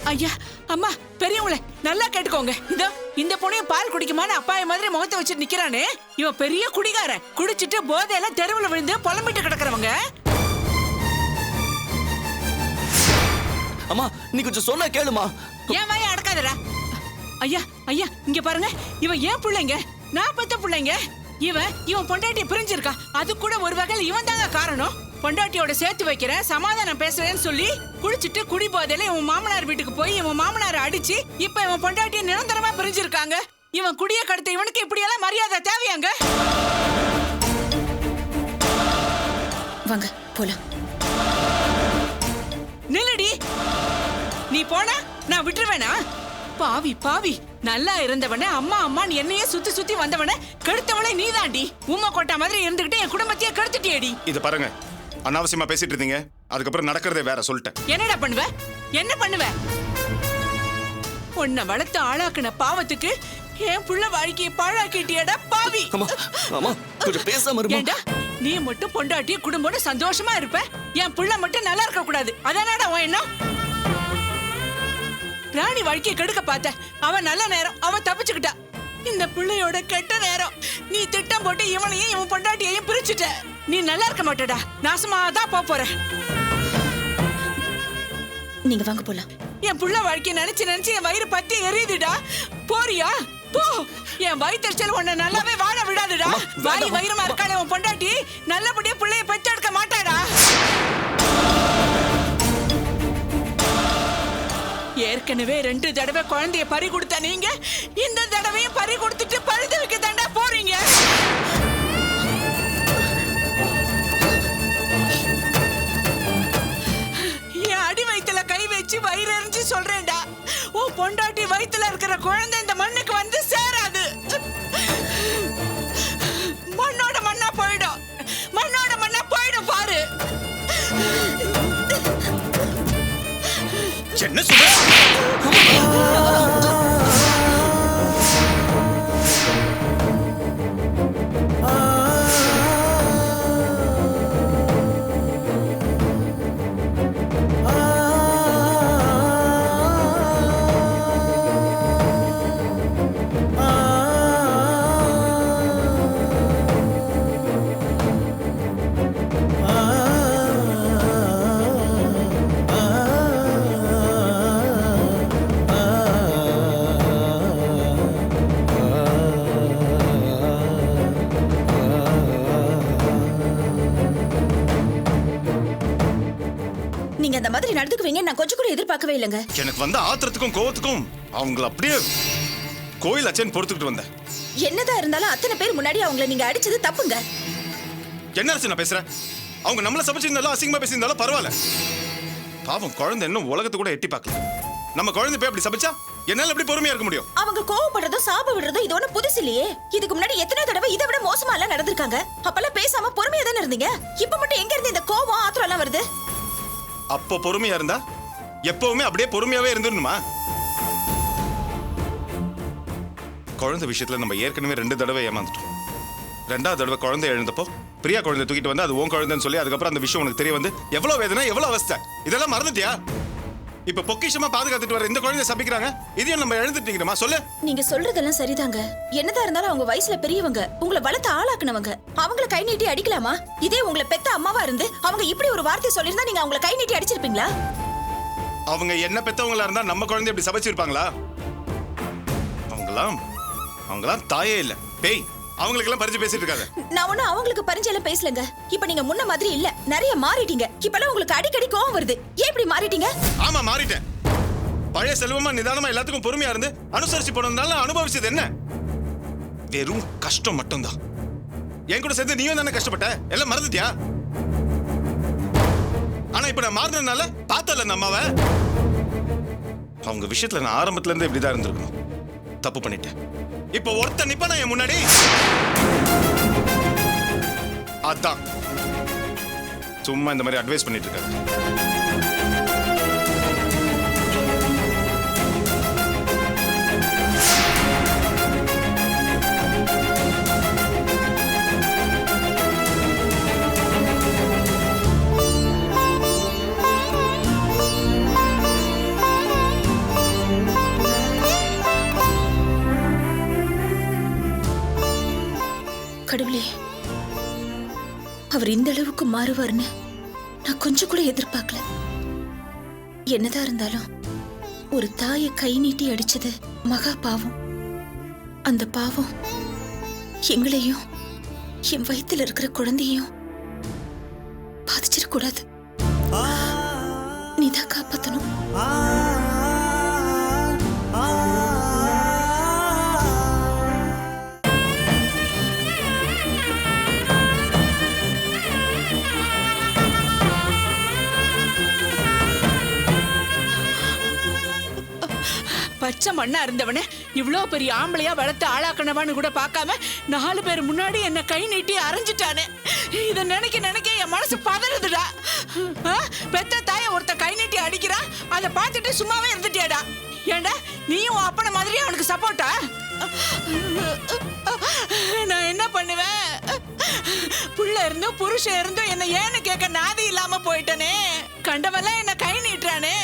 ஐயா அம்மா பெரியவங்களே நல்லா கேட்டுக்கோங்க. இந்த பொண்ணையும் பால் குடிக்குமான்னு அப்பாய மாதிரி முகத்தை வச்சுட்டு நிக்கிறானே, இவன் பெரிய குடிகாரன். குடிச்சிட்டு போதையில தெருவுல விழுந்து புலம்பிட்டு கிடக்குறவங்க. அம்மா நீ கொஞ்சம் சொன்னா கேளுமா. ஏன் வாய அடக்காதடா. ஐயா ஐயா இங்க பாருங்க, இவன் ஏன் பிள்ளைங்க, நான் பெத்த பிள்ளைங்க. இவன் பொண்டாட்டிய பிரிஞ்சிருக்கா, அது கூட ஒரு வகையில இவன் தாங்க காரணம். பொண்டாட்டியோட சேர்த்து வைக்கிறேன், சமாதானம் பேசுறேன்னு சொல்லி குடிச்சிட்டு குடி போதையில இவன் மாமனார் வீட்டுக்கு போய் இவன் மாமனாரை அடிச்சு இப்ப இவன் பொண்டாட்டிய நிரந்தரமா பிரிஞ்சிருக்காங்க. இவன் குடிய கடத்த இவனுக்கு இப்படியெல்லாம் மரியாதை தேவையாங்க? வாங்க போலாம். நில்லடி, நீ போனா நான் விட்டுருவேனா? பாவி பாவி, நல்லா இருந்தவன அம்மா அம்மான்னு என்னையே சுத்தி சுத்தி வந்தவன கெடுத்தவளை நீதாண்டி. உம்மா கொட்டா மாதிரி இருந்துகிட்டு என் குடும்பத்தையே கெடுத்துட்டியடி. இது பாருங்க, அனாவசியமா பேசிட்டு இருந்தீங்க, அதுக்கப்புறம் நடக்கிறதே வேற. சொல்லிட்டேன். என்னடா பண்ணுவ, என்ன பண்ணுவ? உன்னை வளர்த்து ஆளாக்குன பாவத்துக்கு என் புள்ள வாழ்க்கையை பாழாக்கிட்டியடா பாவி. கொஞ்சம் பேசாம இருமா. ஏண்டா நீ மட்டும் பொண்டாட்டி குடும்பம் சந்தோஷமா இருப்ப, என் புள்ள மட்டும் நல்லா இருக்க கூடாது, அதானடா உன் எண்ணம்? ராணி வாழ்க்கையை கெடுக்க பார்த்த, அவன் நல்ல நேரம் அவன் தப்பிச்சுக்கிட்டா. இந்த பிள்ளையோட கெட்ட நேரம் நீ திட்டம் போட்டு இவனையும் இவன் பொண்டாட்டியையும் பிரிச்சுட்ட. நீ நல்லா இருக்க மாட்டடா, நாசமாதான் போற. நீங்க வாங்க போலாம். என் புள்ள வாழ்க்கையை நினைச்சு நினைச்சு என் வயிறு பத்தி எரியுதுடா. போறியா போ. என் வயிற்றுச்சல் உன்னை நல்லாவே வாழ விடாதுடா. வாய் வயிறுமா இருக்காளே உன் பொண்டாட்டி, நல்லபடியா பிள்ளைய பெற்றெடுக்க மாட்டாடா. ஏற்கனவே 2 தடவை குழந்தைய பறி கொடுத்த நீங்க இந்த தடவையும் பறி கொடுத்துட்டு பழுது வைக்க தாண்டா போறீங்க. என் அடி வயித்துல கை வச்சு வயிறு எரிஞ்சு சொல்றேன்டா, உன் பொண்டாட்டி வயித்துல இருக்கிற குழந்தை இந்த மண்ணுக்கு வந்து சேராது. மண்ணோட மண்ணா போயிடும், மண்ணோட மண்ணா போயிடும் பாரு. என்ன சொல்ற? நீங்க அந்த மாதிரி நடந்துக்குவீங்க நான் கொஞ்சம் கூட எதிர்பார்க்கவே இல்லைங்க. எனக்கு வந்த ஆத்திரத்துக்கும் கோவத்துக்கும் அவங்கள அப்படியே கோயில் அச்சன் பொறுத்துக்கிட்டு வந்தேன். என்னதான் இருந்தாலும் அத்தனை பேர் முன்னாடி அவங்கள நீங்க அடிச்சது தப்புங்க. என்ன ஆச்சு நான் பேசுறேன்? அவங்க நம்மள சமைச்சிருந்தாலும் அசிங்கமா பேசியிருந்தாலும் பரவாயில்ல. பாவம் குழந்தை இன்னும் உலகத்தை கூட எட்டி பார்க்கல. நம்ம குழந்தை போய் அப்படி சமைச்சா என்னால எப்படி பொறுமையா இருக்க முடியும்? அவங்க கோவப்படுறதும் சாப விடுறதும் இது ஒன்றும் புதுசு இல்லையே. இதுக்கு முன்னாடி எத்தனை தடவை இதை விட மோசமா எல்லாம் நடந்திருக்காங்க. அப்பெல்லாம் பேசாம பொறுமையா தானே இருந்தீங்க. இப்ப மட்டும் எங்க இருந்து இந்த கோவம் ஆத்திரம் எல்லாம் வருது? அப்போ பொறுமையா இருந்தா எப்பவுமே அப்படியே பொறுமையாவே இருந்துடணுமா? குழந்தை விஷயத்துல நம்ம ஏற்கனவே 2 தடவை ஏமாந்துட்டோம். 2வது தடவை குழந்தை எழுந்தப்போ பிரியா குழந்தை தூக்கிட்டு வந்து அது உன் குழந்தைன்னு சொல்லி அதுக்கப்புறம் அந்த விஷயம் உனக்கு தெரிய வந்து எவ்வளவு வேதனை எவ்வளவு அவஸ்தை, இதெல்லாம் மறந்துட்டியா? இப்ப பொக்கிஷமா பாதுகாத்துட்டு வர இந்த குழந்தைய சபிக்கிறாங்க, இதையும் நம்ம எழுந்துட்டீங்கம்மா. சொல்லு. நீங்க சொல்றதெல்லாம் சரிதாங்க. என்னதான் இருந்தாலும் அவங்க வயசுல பெரியவங்க, உங்களை வளர்த்து ஆளாக்குனவங்க. அவங்கள கை நீட்டி அடிக்கலாமா? இதே உங்களை பெத்த அம்மாவா இருந்து அவங்க இப்படி ஒரு வார்த்தை சொல்லியிருந்தா நீங்க அவங்கள கை நீட்டி அடிச்சிருப்பீங்களா? அவங்க என்ன பெத்தவங்களா இருந்தா நம்ம குழந்தை இப்படி சபிச்சிருப்பாங்களா? அவங்களாம் தாயே இல்ல, பேய். அவங்களுக்கு எல்லாம் பரிஞ்சு பேசிட்டு இருக்காங்க. நான் ஒண்ணு அவங்களுக்கு பரிஞ்சு எல்லாம் பேசலங்க. இப்ப நீங்க முன்ன மாதிரி இல்ல, நிறைய மாறிட்டீங்க. இப்பெல்லாம் உங்களுக்கு அடிக்கடி கோவம் வருது. ஏன் இப்படி மாறிட்டீங்க? ஆமா மாறிட்டேன். பழைய செல்வமா நிதானமா எல்லாத்துக்கும் பொறுமையா இருந்து அனுசரிச்சு போனதுனால அனுபவிச்சது என்ன? வெறும் கஷ்டம் மட்டும்தான். என் கூட சேர்ந்து நீயும் தானே கஷ்டப்பட்ட, எல்லாம் மறந்துட்டியா? ஆனா இப்ப நான் மாறினதுனால பார்த்தல அந்த அம்மாவை. அவங்க விஷயத்துல நான் ஆரம்பத்துல இருந்து இப்படிதான் இருந்திருக்கணும். தப்பு பண்ணிட்டேன். இப்ப ஒருத்த நிப்பா என் முன்னாடி. அதான் சும்மா இந்த மாதிரி அட்வைஸ் பண்ணிட்டு இருக்காங்க. அவர் இந்த அளவுக்கு மாறுவார்னு நான் கொஞ்சம் கூட எதிர்பார்க்கல. என்னதான் இருந்தாலும் ஒரு தாயை கை நீட்டி அடிச்சது மகா பாவம். அந்த பாவம் எங்களையும் என் வயித்துல இருக்கிற குழந்தையும் பாதிச்சிடக்கூடாது. நீதான் காப்பாத்தணும். பச்சை மண்ணா இருந்தவனே இவ்ளோ பெரிய ஆம்பளையா வளர்த்து ஆளாக்கணவான்னு கூட பார்க்காம 4 பேர் முன்னாடி என்ன கை நீட்டி அரைஞ்சிட்டானே. இத நினைக்க நினைக்க என் மனசு பதறுதுடா. பெத்த தாய ஒருத்த கை நீட்டி அடிக்கிறா, அதை பார்த்துட்டு சும்மாவே இருந்துட்டியாடா? ஏண்டா நீயும் அப்பன மாதிரியே அவனுக்கு சப்போர்ட்டா? நான் என்ன பண்ணுவேன்? புள்ள இருந்தும் புருஷன் இருந்தும் என்ன ஏன்னு கேட்க நாதி இல்லாம போயிட்டனே. கண்டவெல்லாம் என்ன கை நீட்டுறானே.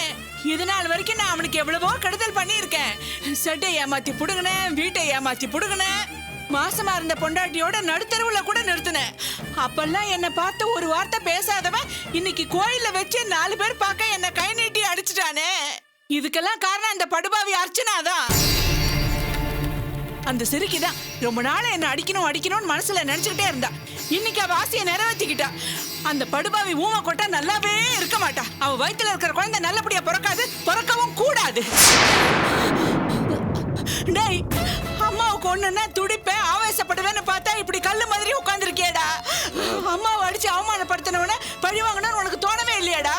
இது நாள் வரைக்கும் நான் அவனுக்கு எவ்வளவோ கெடுதல் பண்ணியிருக்கேன். செட்டை ஏமாத்தி புடுங்கினேன், வீட்டை ஏமாத்தி புடுங்கினேன், மாசமா இருந்த பொண்டாட்டியோட நடுத்தருவுல கூட நிறுத்தினேன். அப்பெல்லாம் என்ன பார்த்து ஒரு வார்த்தை பேசாதவன் இன்னைக்கு கோயில்ல வச்சு 4 பேர் பார்க்க என்ன கை நீட்டி அடிச்சுட்டானே. இதுக்கெல்லாம் காரணம் அந்த படுபாவி அர்ச்சனாதான். அந்த சிறுக்கிதான் ரொம்ப நாளா என்ன அடிக்கணும் அடிக்கணும்னு மனசுல நினைச்சுக்கிட்டே இருந்தா. இன்னைக்கு அவ ஆசையை நிறைவேற்றிக்கிட்டா. அந்த படுபாவி ஊமை கொட்டா நல்லாவே இருக்க மாட்டா. அவ வயித்துல இருக்கிற குழந்தை நல்லபடியா பிறக்காது, பிறக்கவும் கூடாது. டேய், அம்மாவுக்கு ஒண்ணுன்னா துடிப்பேன், ஆவேசப்படுவேன்னு பார்த்தா இப்படி கல்லு மாதிரி உட்கார்ந்துருக்கியேடா. அம்மாவை அடிச்சு அவமானப்படுத்தினவன பழி வாங்கணும்னு உனக்கு தோணவே இல்லையாடா?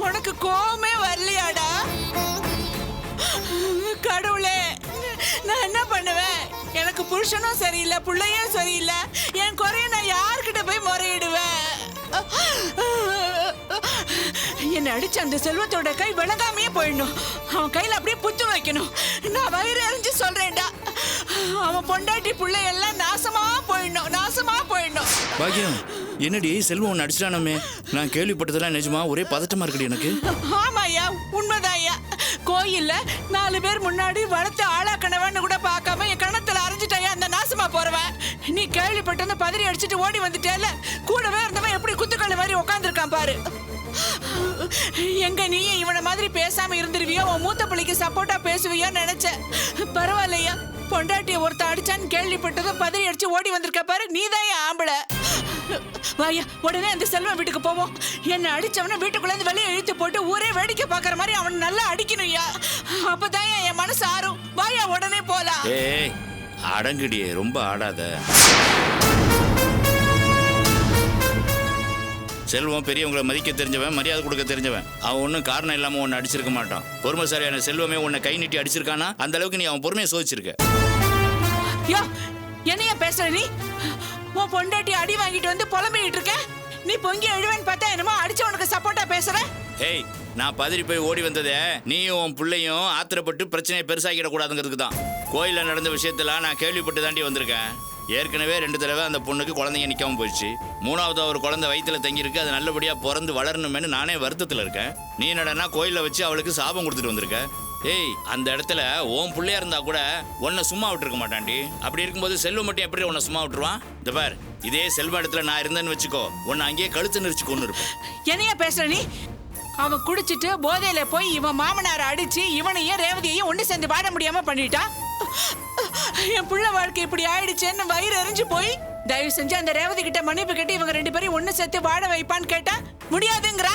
உனக்கு கோவமே வரலையாடா? கடவுளே, நான் என்ன பண்ணுவேன்? எனக்கு புருஷனும் சரியில்லை, பிள்ளையும் சரியில்லை. என் குறைய நான் யார்கிட்ட போய் முறையிடுவேன்? என்னை அடிச்சு அந்த செல்வத்தோட கை விளங்காமையே போயிடணும். அவன் கையில அப்படியே புத்து வைக்கணும். நான் வயிறு அறிஞ்சு சொல்றேன்டா, அவன் பொண்டாட்டி பிள்ளை எல்லாம் நாசமா போயிடணும், நாசமா போயிடணும். பாக்கியம், என்னடி செல்வம் ஒன்று அடிச்சிட்டானமே? நான் கேள்விப்பட்டதெல்லாம் நிஜமா? ஒரே பதட்டமா இருக்குடி எனக்கு. ஆமா ஐயா, உண்மைதான் ஐயா. கோயில்ல 4 பேர் முன்னாடி வளர்த்து ஆளாக்கணவன்னு கூட பார்க்காம என் கணத்துல அரைஞ்சிட்டாயா அந்த நாசமா போறவன். நீ கேள்விப்பட்டு பதறி அடிச்சுட்டு ஓடி வந்துட்டேல, கூடவே இருந்தவன் எப்படி குத்துக்கல்லு மாதிரி உட்காந்துருக்கான் பாரு. எங்க நீ இவனை மாதிரி பேசாம இருந்துருவியோ, உன் மூத்த பிள்ளைக்கு சப்போர்ட்டா பேசுவியோ நினைச்ச. பரவாயில்லையா, பொண்டாட்டிய ஒருத்த அடிச்சான்னு கேள்விப்பட்டதும் பதறி அடிச்சு ஓடி வந்திருக்க பாரு. நீதான் என் ஆம்பளை. வாயா, உடனே அந்த செல்வம் வீட்டுக்கு போவோம். என்ன அடிச்சவன வீட்டுக்குள்ள இருந்து வெளியே இழுத்து போட்டு ஊரே வேடிக்கை பாக்குற மாதிரி அவன் நல்லா அடிக்கணும்யா. அப்பதான் என் மனசு ஆறும். வாயா, உடனே போலாம். ஏய், அடங்குடியே, ரொம்ப ஆடாத. செல்வம் பெரியவங்களை மதிக்க தெரிஞ்சவன், மரியாதை கொடுக்க தெரிஞ்சவன். அவன் ஒன்றும் காரணம் இல்லாம உன்னை அடிச்சிருக்க மாட்டான். பொறுமைசாலியான செல்வமே உன்னை கை நீட்டி அடிச்சிருக்கானா? அந்த அளவுக்கு நீ அவன் பொறுமையை சோதிச்சிருக்க. யோ, என்னைய பேசுற நீ? உன் பொண்டாட்டி அடி வாங்கிட்டு வந்து புலம்பிக்கிட்டு இருக்க. நீ பொங்கி எழுவேன்னு பார்த்தா என்னமோ அடிச்சவனுக்கு சப்போர்ட்டா பேசுற. ஏய், நான் பதறி போய் ஓடி வந்ததே நீயும் உன் பிள்ளையும் ஆத்திரப்பட்டு பிரச்சனையை பெருசாக்கிட கூடாதுங்கிறதுக்கு தான். கோயில்ல நடந்த விஷயத்துல நான் கேள்விப்பட்டு தாண்டி வந்திருக்கேன். ஏற்கனவே 2 தடவை அந்த பொண்ணுக்கு குழந்தைங்க நிற்காம போயிடுச்சு. 3வது ஒரு குழந்தை வயிற்றுல தங்கியிருக்கு. அது நல்லபடியா பிறந்து வளரணுமேனு நானே வருத்தத்தில் இருக்கேன். நீ என்னடனா கோயில்ல வச்சு அவளுக்கு சாபம் கொடுத்துட்டு வந்திருக்க. ஏய், அந்த இடத்துல உன் பிள்ளையா இருந்தா கூட உன்னை சும்மா விட்டுருக்க மாட்டான்டி. அப்படி இருக்கும்போது செல்வம் மட்டும் எப்படி உன்னை சும்மா விட்டுருவான்? இந்த பார், இதே செல்வ இடத்துல நான் இருந்தேன்னு வச்சுக்கோ, உன்னை அங்கேயே கழுத்து நெரிச்சு கொண்டு இருப்பேன். என்னைய பேசுற நீ? அவன் குடிச்சிட்டு போதையில போய் இவன் மாமனார அடிச்சு இவனையும் ரேவதியையும் ஒண்ணு சேர்ந்து வாட முடியாம பண்ணிட்டா. என் புள்ள வாழ்க்கை இப்படி ஆயிடுச்சேன்னு வயிறு எரிஞ்சு போய் தயவு செஞ்சு அந்த ரேவதி கிட்ட மன்னிப்பு கேட்டு இவங்க 2 பேரும் ஒண்ணு சேர்த்து வாட வைப்பான்னு கேட்டா முடியாதுங்கிறா.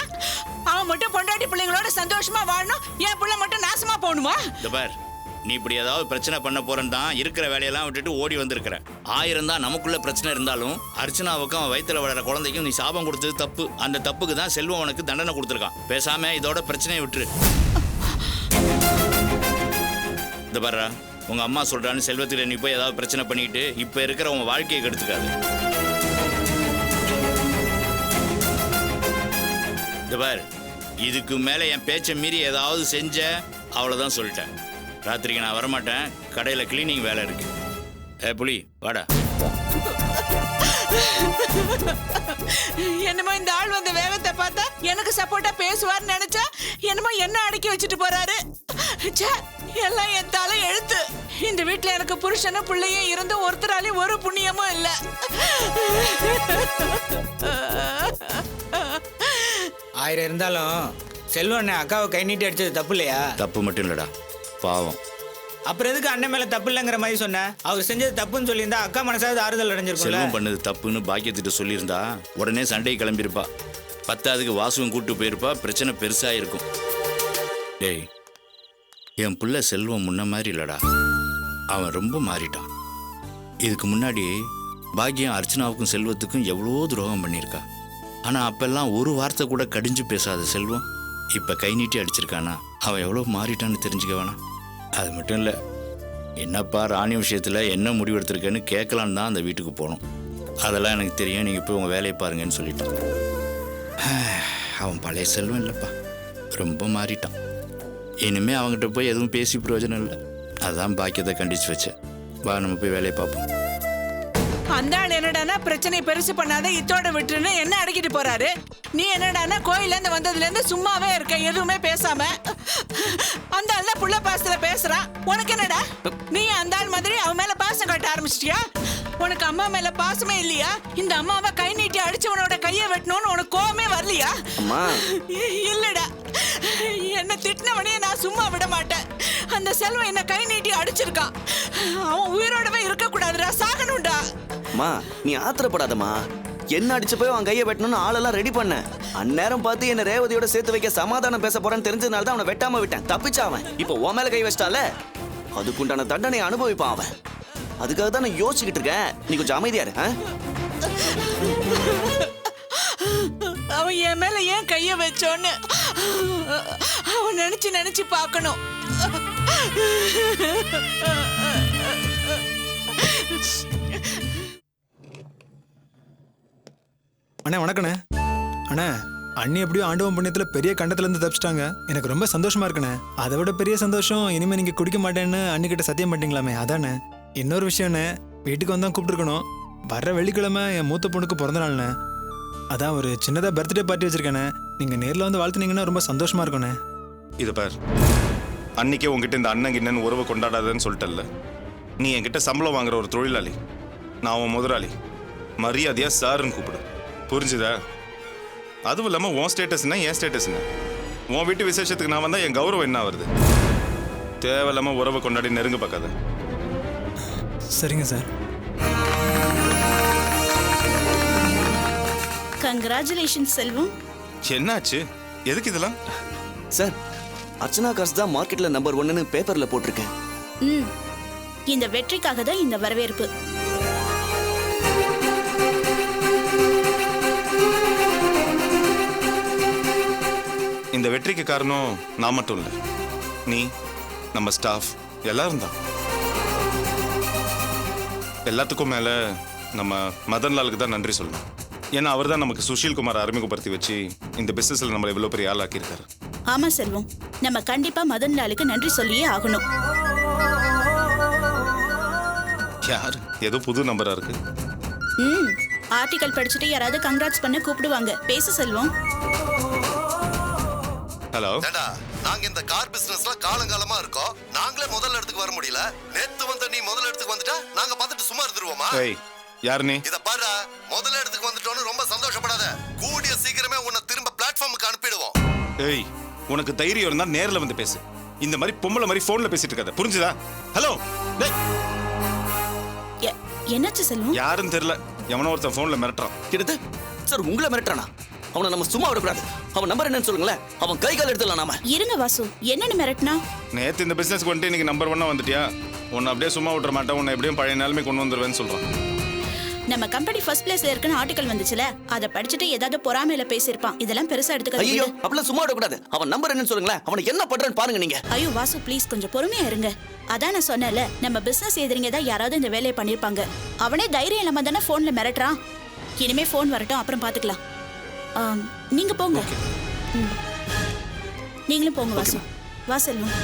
அவன் மட்டும் பொண்டாட்டி பிள்ளைங்களோட சந்தோஷமா வாழணும், என் புள்ள மட்டும் நாசமா போகணுமா? இந்த பார், நீ இப்படி ஏதாவது பிரச்சனை பண்ண போறேன்னு தான் இருக்கிற வேலையெல்லாம் விட்டுட்டு ஓடி வந்திருக்கிற. 1000 தான் நமக்குள்ள பிரச்சனை இருந்தாலும் அர்ச்சனாவுக்கும் அவன் வயித்துல வளர குழந்தைக்கும் நீ சாபம் கொடுத்தது தப்பு. அந்த தப்புக்கு தான் செல்வம் உனக்கு தண்டனை கொடுத்துருக்கான். பேசாம இதோட பிரச்சனையை விட்டுரு. இந்த பாரு, உங்க அம்மா சொல்றான்னு செல்வத்துல நீ போய் ஏதாவது பிரச்சனை பண்ணிட்டு இப்ப இருக்கிற உன் வாழ்க்கையை கெடுத்துக்காது. இந்த பாரு, இதுக்கு மேல என் பேச்சை மீறி ஏதாவது செஞ்ச அவ்வளவுதான் சொல்லிட்டேன். ராத்திரிக்கு நான் வரமாட்டேன். கடையில கிளீனிங் வேலை இருக்கு. புலி வாடா. என்னமோ இந்த ஆள் வந்த வேகத்தை பார்த்தா எனக்கு சப்போர்ட்டா பேசுவார்னு நினைச்சா என்னமோ என்ன அடக்கி வச்சுட்டு போறாரு. எல்லாம் என் தலை எழுத்து. இந்த வீட்டுல எனக்கு புருஷனும் பிள்ளையும் இருந்து ஒருத்தராலையும் ஒரு புண்ணியமும் இல்ல. ஆயிரம் இருந்தாலும் செல்வம் அண்ணன் அக்காவை கை நீட்டி அடிச்சது தப்பு இல்லையா? தப்பு மட்டும் இல்லடா, பாவம். அப்புறம் எதுக்கு அண்ணன் மேல தப்பு இல்லைங்கிற மாதிரி சொன்ன? அவர் செஞ்சது தப்புன்னு சொல்லியிருந்தா அக்கா மனசாவது ஆறுதல் அடைஞ்சிருக்கும்ல. செல்வம் பண்ணது தப்புன்னு பாக்கியத்திட்ட சொல்லியிருந்தா உடனே சண்டை கிளம்பியிருப்பா. பத்தாவதுக்கு வாசுவும் கூட்டு போயிருப்பா, பிரச்சனை பெருசா இருக்கும். டேய், என் புள்ள செல்வம் முன்ன மாதிரி இல்லடா, அவன் ரொம்ப மாறிட்டான். இதுக்கு முன்னாடி பாக்கியம் அர்ச்சனாவுக்கும் செல்வத்துக்கும் எவ்வளோ துரோகம் பண்ணியிருக்கா. ஆனால் அப்பெல்லாம் ஒரு வார்த்தை கூட கடிஞ்சு பேசாத செல்வம் இப்போ கை நீட்டி அடிச்சிருக்கானா, அவன் எவ்வளோ மாறிட்டான்னு தெரிஞ்சுக்க வேணாம். அது மட்டும் இல்லை, என்னப்பா ராணி விஷயத்தில் என்ன முடிவெடுத்திருக்கேன்னு கேட்கலான்னு தான் அந்த வீட்டுக்கு போனோம். அதெல்லாம் எனக்கு தெரியும், நீங்கள் போய் உங்கள் வேலையை பாருங்கன்னு சொல்லிட்டான். அவன் பழைய செல்வம் இல்லைப்பா, ரொம்ப மாறிட்டான். இனிமே அவங்ககிட்ட போய் எதுவும் பேசி பிரயோஜனம் இல்லை. அதான் பாக்கியத்தை கண்டிச்சு வச்சேன். வா, நம்ம போய் வேலையை பார்ப்போம். அந்த ஆள் என்னடானா பிரச்சனை பெருசு பண்ணாத இத்தோட விட்டுன்னு என்ன அடக்கிட்டு போறாரு. நீ என்னடானா கோயில இருந்து வந்ததுல இருந்து சும்மாவே இருக்க, எதுவுமே பேசாம. அந்த ஆள் தான் புள்ள பாசத்துல பேசுறான். உனக்கு என்னடா, நீ அந்த ஆள் மாதிரி அவன் மேல பாசம் காட்ட ஆரம்பிச்சிட்டியா? உனக்கு அம்மா மேல பாசமே இல்லையா? இந்த அம்மாவை கை நீட்டி அடிச்சவனோட கையை வெட்டணும்னு உனக்கு கோவமே வரலையா? இல்லடா, என்ன திட்டினவனையே நான் சும்மா விட மாட்டேன். அந்த செல்வம் என்ன கை நீட்டி அடிச்சிருக்கான். அவன் உயிரோடவே இருக்க கூடாதுடா, சாகணும்டா. அம்மா நீ ஆத்திரப்படாதம்மா. என்ன அடிச்சு போய் அவன் கையை வெட்டணும்னு ஆளெல்லாம் ரெடி பண்ண. அந்நேரம் பார்த்து என்ன ரேவதியோட சேர்த்து வைக்க சமாதானம் பேச போறேன்னு தெரிஞ்சதுனால தான் அவனை வெட்டாம விட்டேன். தப்பிச்சா அவன். இப்போ உன் மேல கை வச்சிட்டால, அதுக்குண்டான தண்டனை அனுபவிப்பான் அவன். அதுக்காக தான் நான் யோசிச்சுக்கிட்டு இருக்கேன். நீ கொஞ்சம் அமைதியா இரு. அவன் என் மேல ஏன் கைய வச்சோன்னு அவன் நினைச்சு நினைச்சு பார்க்கணும். அண்ணா வணக்கண்ணே. அண்ணா, அண்ணி எப்படியும் ஆண்டவன் புண்ணியத்துல பெரிய கண்டத்துல இருந்து தப்பிச்சிட்டாங்க. எனக்கு ரொம்ப சந்தோஷமா இருக்குண்ணே. அதை விட பெரிய சந்தோஷம் இனிமே நீங்க குடிக்க மாட்டேன்னு அன்னிக்கிட்ட சத்தியம் பண்ணிட்டீங்களாமே, அதானே. இன்னொரு விஷயம்ண்ணே, வீட்டுக்கு வந்தா கூப்பிட்டுருக்கணும். வர்ற வெள்ளிக்கிழமை என் மூத்த பொண்ணுக்கு பிறந்த நாள்ண்ணே. அதான் ஒரு சின்னதா பர்த்டே பார்ட்டி வச்சிருக்கேண்ணே. நீங்க நேர்ல வந்து வாழ்த்துனீங்கன்னா ரொம்ப சந்தோஷமா இருக்கும்ண்ணே. இதை பார், அன்னைக்கே உங்ககிட்ட இந்த அண்ணன் கிண்ணன்னு உறவை கொண்டாடாதன்னு சொல்லிட்டல்ல. நீ என்கிட்ட சம்பளம் வாங்குற ஒரு தொழிலாளி, நான் உன் முதலாளி. மரியாதையா சாருன்னு கூப்பிடு, புரிஞ்சுதா? அதுவும் இல்லாமல் உன் ஸ்டேட்டஸ்னா என் ஸ்டேட்டஸ்னா, உன் வீட்டு விசேஷத்துக்கு நான் வந்தால் என் கௌரவம் என்ன வருது? தேவையில்லாமல் உறவை கொண்டாடி நெருங்க பார்க்காத. சரிங்க சார். கங்க்ராச்சுலேஷன் செல்வம். என்னாச்சு? எதுக்கு இதெல்லாம்? சார், அர்ச்சனா காசு தான் மார்க்கெட்ல நம்பர் 1ன்னு பேப்பர்ல போட்டிருக்கேன். இந்த வெற்றிக்காக தான் இந்த வரவேற்பு. இந்த வெற்றிக்கு காரணம் நான் மட்டும் இல்லை, நீ, நம்ம ஸ்டாஃப் எல்லாரும் தான். எல்லாத்துக்கும் மேலே நம்ம மதன்லாலுக்கு தான் நன்றி சொல்லணும். ஏன்னா அவர் தான் நமக்கு சுஷீல் குமார் அறிமுகப்படுத்தி வச்சு இந்த பிசினஸ்ல நம்மளை இவ்வளோ பெரிய ஆளாக்கியிருக்காரு. ஆமா செல்வம், நம்ம கண்டிப்பா மதன்லாலுக்கு நன்றி சொல்லியே ஆகணும். யார்? ஏதோ புது நம்பரா இருக்கு. ஆர்டிகல் படிச்சுட்டு யாராவது கங்க்ராட்ஸ் பண்ண கூப்பிடுவாங்க. பேசு செல்வம். ஹலோ. நாங்க இந்த கார் பிசினஸ்ல காலங்காலமா இருக்கோம். நாங்களே முதல் இடத்துக்கு வர முடியல. நேத்து வந்த நீ முதல் இடத்துக்கு வந்துட்டா நாங்க பார்த்துட்டு சும்மா இருந்துருவோமா? ஏய், யார் நீ? இத பாரு, முதல் இடத்துக்கு வந்துட்டோன்னு ரொம்ப சந்தோஷப்படாத. கூடிய சீக்கிரமே உன்னை திரும்ப பிளாட்ஃபார்முக்கு அனுப்பிடுவோம். ஏய், உனக்கு தைரியம் இருந்தா நேர்ல வந்து பேசு. இந்த மாதிரி பொம்பளை மாதிரி போன்ல பேசிட்டு இருக்காத, புரிஞ்சுதா? ஹலோ. என்னாச்சு செல்வம்? யாருன்னு தெரியல, எவனோ ஒருத்தன் போன்ல மிரட்டுறான். கிட்டது சார், உங்களை மிரட்டுறானா? அவனை நம்ம சும்மா விடக்கூடாது. அவன் நம்பர் என்னன்னு சொல்லுங்களேன். அவன் கை கால் எடுத்துடலாம் நாம. இருங்க வாசு, என்னன்னு மிரட்டினா? நேத்து இந்த பிசினஸ்க்கு வந்துட்டு இன்னைக்கு நம்பர் 1 வந்துட்டியா? உன்னை அப்படியே சும்மா விட்டுற மாட்டேன், உன்னை எப்படியும் பழைய நிலைமை கொண்டு வந்துருவேன்னு சொல்றான். நம்ம கம்பெனி ஃபர்ஸ்ட் பிளேஸ்ல இருக்குன்னு ஆர்டிகல் வந்துச்சுல, அதை படிச்சுட்டு ஏதாவது பொறாமையில பேசியிருப்பான். இதெல்லாம் பெருசா எடுத்துக்காதீங்க. ஐயோ, அப்பலாம் சும்மா விடக்கூடாது. அவன் நம்பர் என்னன்னு சொல்லுங்களேன். அவனை என்ன பண்றான்னு பாருங்க நீங்க. ஐயோ வாசு, ப்ளீஸ் கொஞ்சம் பொறுமையா இருங்க. அதான் நான் சொன்னேன்ல, நம்ம பிசினஸ் எதிரிங்க தான் யாராவது இந்த வேலையை பண்ணிருப்பாங்க. அவனே தைரியம் இல்லாம தானே போன்ல மிரட்டுறான். இனிமே போன் வரட்டும், அப்புறம் பாத்துக்கலாம். நீங்க போங்க. நீங்களும் போங்க வாசு. வா செல்வம்.